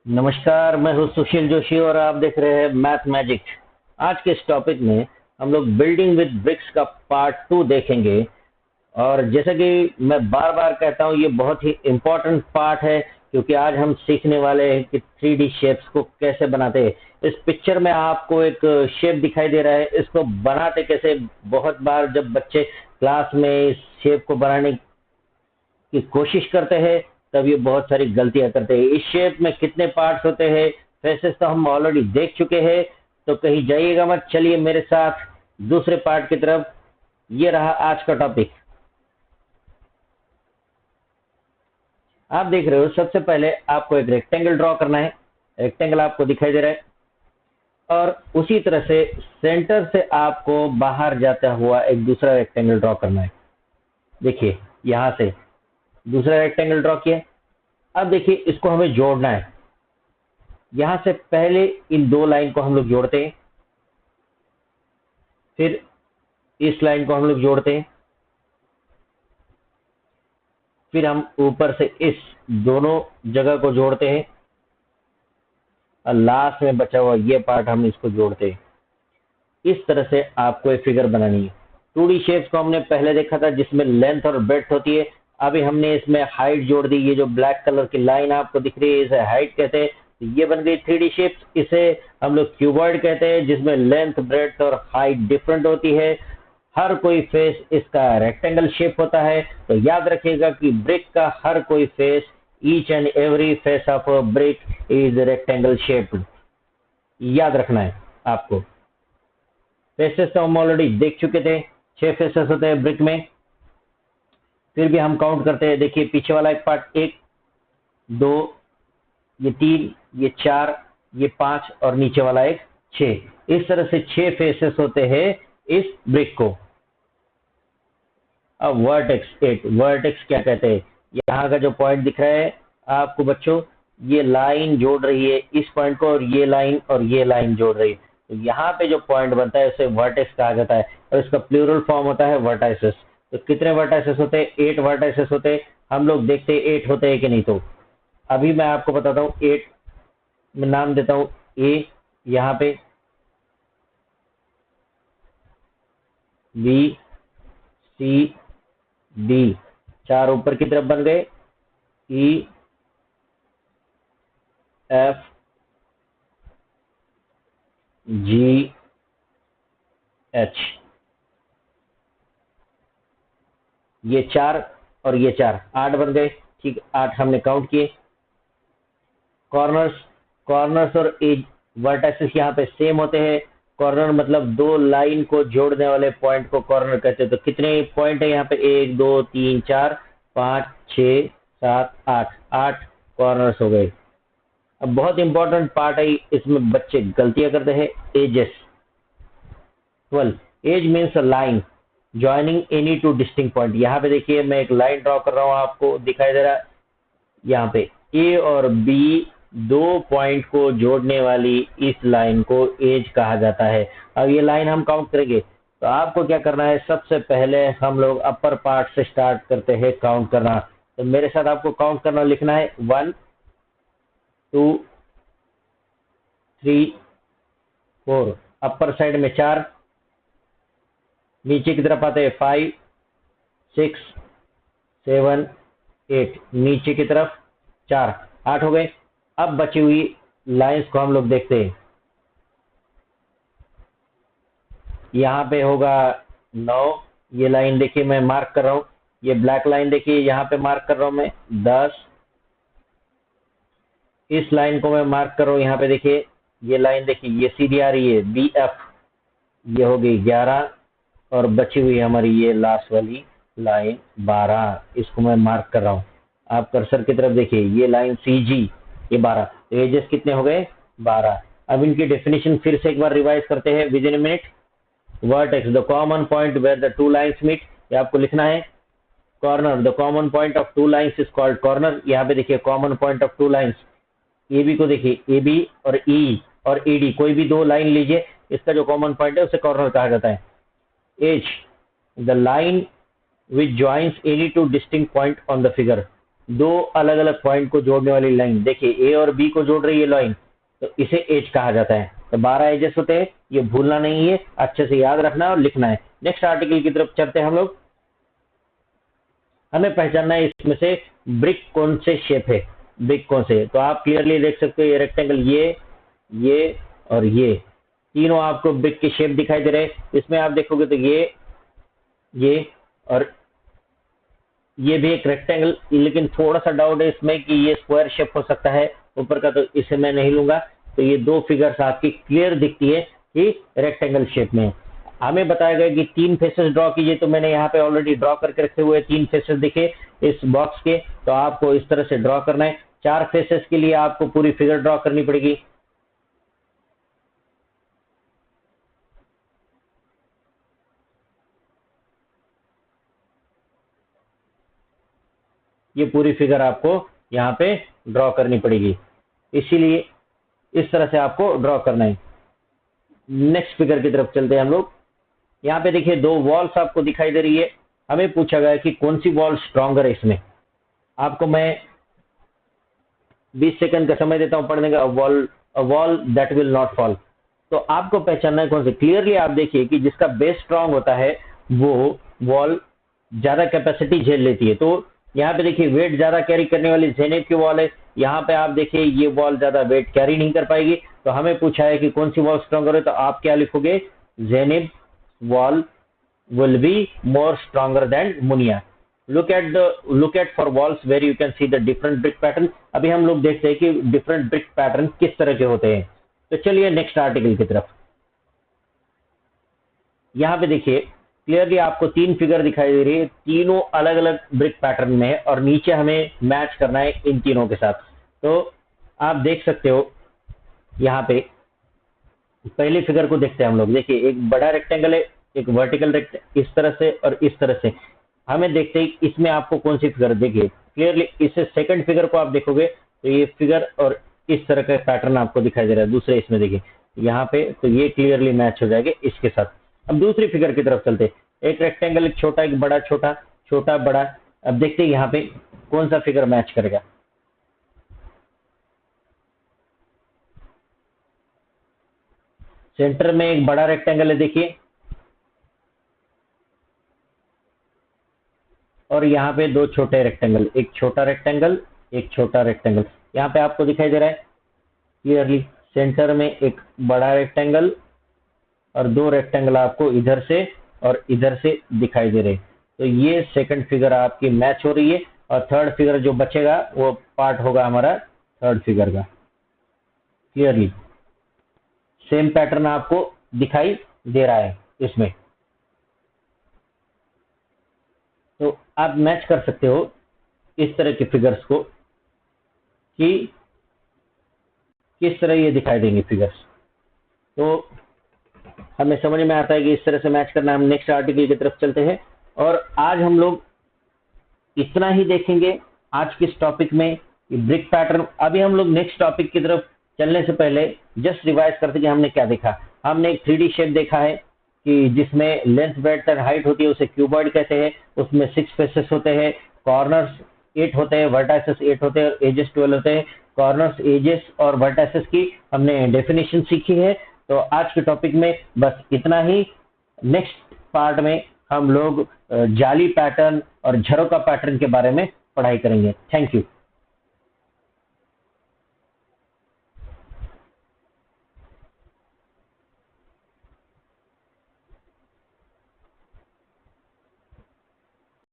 नमस्कार, मैं हूँ सुशील जोशी और आप देख रहे हैं मैथ मैजिक। आज के इस टॉपिक में हम लोग बिल्डिंग विद ब्रिक्स का पार्ट 2 देखेंगे। और जैसा कि मैं बार बार कहता हूँ, ये बहुत ही इम्पोर्टेंट पार्ट है क्योंकि आज हम सीखने वाले हैं कि 3D शेप्स को कैसे बनाते हैं। इस पिक्चर में आपको एक शेप दिखाई दे रहा है, इसको बनाते कैसे। बहुत बार जब बच्चे क्लास में इस शेप को बनाने की कोशिश करते हैं तब ये बहुत सारी गलतियां करते हैं। इस शेप में कितने पार्ट्स होते हैं, फेसेस तो हम ऑलरेडी देख चुके हैं, तो कहीं जाइएगा मत, चलिए मेरे साथ दूसरे पार्ट की तरफ। ये रहा आज का टॉपिक। आप देख रहे हो, सबसे पहले आपको एक रेक्टेंगल ड्रॉ करना है। रेक्टेंगल आपको दिखाई दे रहा है और उसी तरह से सेंटर से आपको बाहर जाता हुआ एक दूसरा रेक्टेंगल ड्रॉ करना है। देखिए, यहां से दूसरा रेक्टेंगल ड्रॉ किया। अब देखिए, इसको हमें जोड़ना है। यहां से पहले इन दो लाइन को हम लोग जोड़ते हैं, फिर इस लाइन को हम लोग जोड़ते हैं, फिर हम ऊपर से इस दोनों जगह को जोड़ते हैं और लास्ट में बचा हुआ ये पार्ट हम इसको जोड़ते हैं। इस तरह से आपको एक फिगर बनानी है। 2D शेप्स को हमने पहले देखा था जिसमें लेंथ और ब्रेड्थ होती है। अभी हमने इसमें हाइट जोड़ दी। ये जो ब्लैक कलर की लाइन आपको दिख रही है, इसे हाइट कहते हैं। ये बन गई 3D शेप्स। इसे हम लोग क्यूबॉइड कहते हैं, जिसमें लेंथ, ब्रेड्थ और हाइट डिफरेंट होती है। हर कोई फेस इसका रेक्टेंगल शेप होता है। तो याद रखिएगा कि ब्रिक का हर कोई face, each and every face of a brick is rectangle shaped. याद रखना है आपको। फेसेस तो हम ऑलरेडी देख चुके थे, 6 फेसेस होते हैं ब्रिक में। फिर भी हम काउंट करते हैं। देखिए, पीछे वाला एक पार्ट 1, 2, ये 3, ये 4, ये 5 और नीचे वाला एक 6। इस तरह से 6 फेसेस होते हैं इस ब्रिक को। अब वर्टेक्स 8, वर्टेक्स क्या कहते हैं? यहाँ का जो पॉइंट दिख रहा है आपको बच्चों, ये लाइन जोड़ रही है इस पॉइंट को, और ये लाइन जोड़ रही है। तो यहाँ पे जो पॉइंट बनता है उसे वर्टेक्स कहा जाता है और इसका प्लूरल फॉर्म होता है वर्टाइसेस। तो कितने वर्टाइसेस होते हैं? 8 वर्टाइसेस होते हैं। हम लोग देखते हैं 8 होते हैं कि नहीं। तो अभी मैं आपको बताता हूँ। 8 में नाम देता हूँ ए, यहाँ पे बी, सी, डी, 4 ऊपर की तरफ बन गए। ई, एफ, जी, एच, ये 4 और ये 4, 8 बन गए। ठीक, 8 हमने काउंट किए। कॉर्नर्स, कॉर्नर्स और एज वर्टाइसेस यहाँ पे सेम होते हैं। कॉर्नर मतलब दो लाइन को जोड़ने वाले पॉइंट को कॉर्नर कहते हैं। तो कितने पॉइंट है यहाँ पे? 1, 2, 3, 4, 5, 6, 7, 8, 8 कॉर्नर्स हो गए। अब बहुत इंपॉर्टेंट पार्ट है, इसमें बच्चे गलतियां करते हैं। Edges 12, edge means a line joining any two distinct point. यहाँ पे देखिए, मैं एक लाइन ड्रॉ कर रहा हूँ, आपको दिखाई दे रहा है। यहाँ पे ए और बी दो पॉइंट को जोड़ने वाली इस लाइन को एज कहा जाता है। अब ये लाइन हम काउंट करेंगे, तो आपको क्या करना है? सबसे पहले हम लोग अपर पार्ट से स्टार्ट करते हैं काउंट करना। तो मेरे साथ आपको काउंट करना लिखना है। 1, 2, 3, 4। अपर साइड में 4, नीचे की तरफ आते हैं 5, 6, 7, 8, नीचे की तरफ 4, 8 हो गए। अब बची हुई लाइंस को हम लोग देखते हैं। यहाँ पे होगा 9, ये लाइन देखिए मैं मार्क कर रहा हूँ। ये ब्लैक लाइन देखिए, यहाँ पे मार्क कर रहा हूँ मैं 10। इस लाइन को मैं मार्क कर रहा हूँ, यहाँ पे देखिए ये लाइन देखिए, ये सीधी आ रही है BF, ये हो गई 11। और बची हुई हमारी ये लास्ट वाली लाइन 12, इसको मैं मार्क कर रहा हूँ। आप कर्सर की तरफ देखिए, ये लाइन CG, ये 12। तो एजेस कितने हो गए? 12। अब इनकी डेफिनेशन फिर से एक बार रिवाइज करते हैं within a minute. Vertex, the common point where the two lines meet, ये आपको लिखना है। Corner, the common point of two lines is called corner. यहाँ पे देखिए common point of two lines, AB को देखिए, AB और E और AD, कोई भी दो लाइन लीजिए, इसका जो कॉमन पॉइंट है उसे कॉर्नर कहा जाता है। Edge, the line which joins any two distinct point on the figure। दो अलग अलग पॉइंट को जोड़ने वाली लाइन, देखिए ए और बी को जोड़ रही है लाइन, तो इसे एज कहा जाता है। तो 12 एजेस होते हैं, ये भूलना नहीं है, अच्छे से याद रखना है और लिखना है। नेक्स्ट आर्टिकल की तरफ चलते हैं हम लोग। हमें पहचानना है इसमें से ब्रिक कौन से शेप है, ब्रिक कौन से है। तो आप क्लियरली देख सकते हो ये रेक्टेंगल, ये और ये तीनों आपको ब्रिक के शेप दिखाई दे रहे हैं। इसमें आप देखोगे तो ये और ये भी एक रेक्टेंगल, लेकिन थोड़ा सा डाउट है इसमें कि ये स्क्वायर शेप हो सकता है ऊपर का, तो इसे मैं नहीं लूंगा। तो ये दो फिगर्स आपकी क्लियर दिखती है कि रेक्टेंगल शेप में है। हमें बताया गया कि 3 फेसेस ड्रॉ कीजिए, तो मैंने यहाँ पे ऑलरेडी ड्रॉ करके रखे हुए 3 फेसेस दिखे इस बॉक्स के, तो आपको इस तरह से ड्रॉ करना है। 4 फेसेस के लिए आपको पूरी फिगर ड्रॉ करनी पड़ेगी। ये पूरी फिगर आपको यहाँ पे ड्रॉ करनी पड़ेगी, इसीलिए इस तरह से आपको ड्रॉ करना है। नेक्स्ट फिगर की तरफ चलते हैं हम लोग। यहाँ पे देखिए 2 वॉल्स आपको दिखाई दे रही है। हमें पूछा गया कि कौन सी वॉल स्ट्रॉन्गर है इसमें। आपको मैं 20 सेकंड का समय देता हूँ पढ़ने का। Wall that will not fall. तो आपको पहचानना है कौन सी। क्लियरली आप देखिए कि जिसका बेस स्ट्रांग होता है वो वॉल ज्यादा कैपेसिटी झेल लेती है। तो यहाँ पे देखिए वेट ज्यादा कैरी करने वाली जेनेब की वॉल है। यहाँ पे आप देखिए ये वॉल ज्यादा वेट कैरी नहीं कर पाएगी। तो हमें पूछा है कि कौन सी वॉल स्ट्रॉन्गर है, तो आप क्या लिखोगे, जेनेब wall will be more stronger than Muniya. look at for walls where you can see the different brick pattern। अभी हम लोग देखते हैं कि different brick pattern किस तरह के होते हैं। तो चलिए नेक्स्ट आर्टिकल की तरफ। यहाँ पे देखिए क्लियरली आपको 3 फिगर दिखाई दे रही है, तीनों अलग अलग ब्रिक पैटर्न में है और नीचे हमें मैच करना है इन तीनों के साथ। तो आप देख सकते हो यहाँ पे पहली फिगर को देखते हैं हम लोग। देखिए एक बड़ा रेक्टेंगल है, एक वर्टिकल रेक्टेंगल, इस तरह से और इस तरह से। हमें देखते हैं इसमें आपको कौन सी फिगर, देखिए क्लियरली इससे सेकंड फिगर को आप देखोगे तो ये फिगर और इस तरह का पैटर्न आपको दिखाई दे रहा है। दूसरे इसमें देखिए यहाँ पे, तो ये क्लियरली मैच हो जाएगा इसके साथ। अब दूसरी फिगर की तरफ चलते, एक रेक्टेंगल, एक छोटा, एक बड़ा, छोटा, छोटा, बड़ा। अब देखते हैं यहाँ पे कौन सा फिगर मैच करेगा। सेंटर में एक बड़ा रेक्टेंगल है देखिए, और यहाँ पे 2 छोटे रेक्टेंगल, एक छोटा रेक्टेंगल, एक छोटा रेक्टेंगल। यहाँ पे आपको दिखाई दे रहा है क्लियरली सेंटर में एक बड़ा रेक्टेंगल और 2 रेक्टेंगल आपको इधर से और इधर से दिखाई दे रहे। तो ये सेकंड फिगर आपकी मैच हो रही है और थर्ड फिगर जो बचेगा वो पार्ट होगा हमारा थर्ड फिगर का। क्लियरली सेम पैटर्न आपको दिखाई दे रहा है इसमें। तो आप मैच कर सकते हो इस तरह के फिगर्स को कि किस तरह ये दिखाई देंगे फिगर्स। तो हमें समझ में आता है कि इस तरह से मैच करना। हम नेक्स्ट आर्टिकल की तरफ चलते हैं और आज हम लोग इतना ही देखेंगे आज के इस टॉपिक में, ब्रिक पैटर्न। अभी हम लोग नेक्स्ट टॉपिक की तरफ चलने से पहले जस्ट रिवाइज करते कि हमने क्या देखा। हमने एक 3D शेप देखा है कि जिसमें लेंथ, ब्रेड्थ और हाइट होती है, उसे क्यूबॉइड कहते हैं। उसमें 6 फेसेस होते हैं, कॉर्नर्स 8 होते हैं, वर्टाइसेस 8 होते हैं और एजेस 12 होते हैं। कॉर्नर्स, एजेस और वर्टाइसेस की हमने डेफिनेशन सीखी है। तो आज के टॉपिक में बस इतना ही। नेक्स्ट पार्ट में हम लोग जाली पैटर्न और झरोका पैटर्न के बारे में पढ़ाई करेंगे। Thank you.